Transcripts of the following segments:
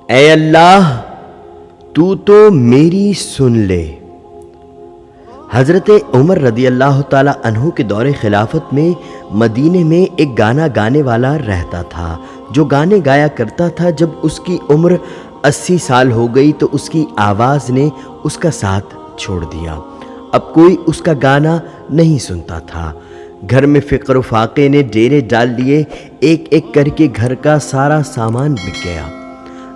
اے اللہ تو میری سن لے۔ حضرت عمر رضی اللہ تعالی عنہ کے دور خلافت میں مدینے میں ایک گانا گانے والا رہتا تھا جو گانے گایا کرتا تھا۔ جب اس کی عمر 80 سال ہو گئی تو اس کی آواز نے اس کا ساتھ چھوڑ دیا، اب کوئی اس کا گانا نہیں سنتا تھا۔ گھر میں فقر و فاقے نے ڈیرے ڈال لیے، ایک ایک کر کے گھر کا سارا سامان بک گیا۔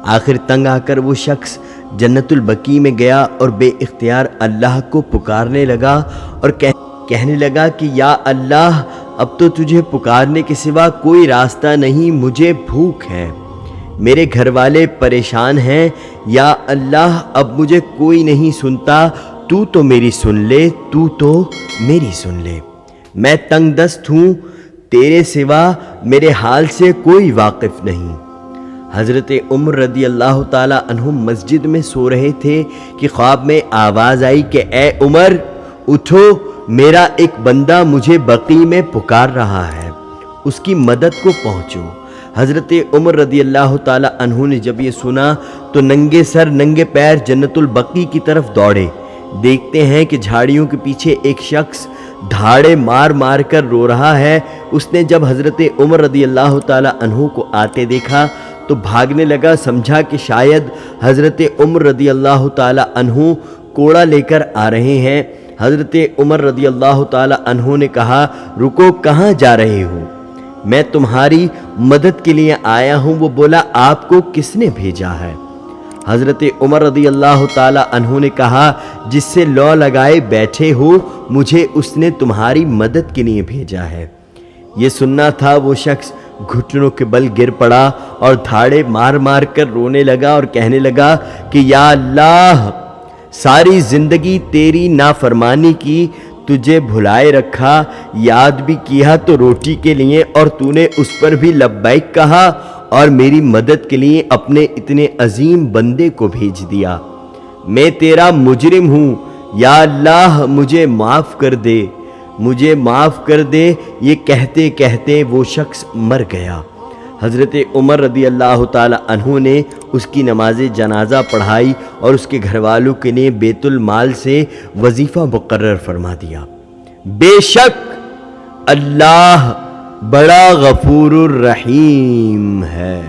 آخر تنگ آ کر وہ شخص جنت البقیع میں گیا اور بے اختیار اللہ کو پکارنے لگا اور کہنے لگا کہ یا اللہ، اب تو تجھے پکارنے کے سوا کوئی راستہ نہیں، مجھے بھوک ہے، میرے گھر والے پریشان ہیں، یا اللہ اب مجھے کوئی نہیں سنتا، تو میری سن لے، تو میری سن لے، میں تنگ دست ہوں، تیرے سوا میرے حال سے کوئی واقف نہیں۔ حضرت عمر رضی اللہ تعالی عنہ مسجد میں سو رہے تھے کہ خواب میں آواز آئی کہ اے عمر اٹھو، میرا ایک بندہ مجھے بقیع میں پکار رہا ہے، اس کی مدد کو پہنچو۔ حضرت عمر رضی اللہ تعالی عنہ نے جب یہ سنا تو ننگے سر ننگے پیر جنت البقیع کی طرف دوڑے۔ دیکھتے ہیں کہ جھاڑیوں کے پیچھے ایک شخص دھاڑے مار مار کر رو رہا ہے۔ اس نے جب حضرت عمر رضی اللہ تعالی عنہ کو آتے دیکھا تو بھاگنے لگا، سمجھا کہ شاید حضرت عمر رضی اللہ تعالی عنہ کوڑا لے کر آ رہے ہیں۔ حضرت عمر رضی اللہ تعالی عنہ نے کہا، رکو، کہاں جا رہے ہو؟ میں تمہاری مدد کے لیے آیا ہوں۔ وہ بولا، آپ کو کس نے بھیجا ہے؟ حضرت عمر رضی اللہ تعالی عنہ نے کہا، جس سے لو لگائے بیٹھے ہو، مجھے اس نے تمہاری مدد کے لیے بھیجا ہے۔ یہ سننا تھا، وہ شخص گھٹنوں کے بل گر پڑا اور دھاڑے مار مار کر رونے لگا اور کہنے لگا کہ یا اللہ، ساری زندگی تیری نافرمانی کی، تجھے بھلائے رکھا، یاد بھی کیا تو روٹی کے لیے، اور تو نے اس پر بھی لبیک کہا اور میری مدد کے لیے اپنے اتنے عظیم بندے کو بھیج دیا۔ میں تیرا مجرم ہوں، یا اللہ مجھے معاف کر دے، مجھے معاف کر دے۔ یہ کہتے کہتے وہ شخص مر گیا۔ حضرت عمر رضی اللہ تعالی عنہ نے اس کی نماز جنازہ پڑھائی اور اس کے گھر والوں کے لیے بیت المال سے وظیفہ مقرر فرما دیا۔ بے شک اللہ بڑا غفور الرحیم ہے۔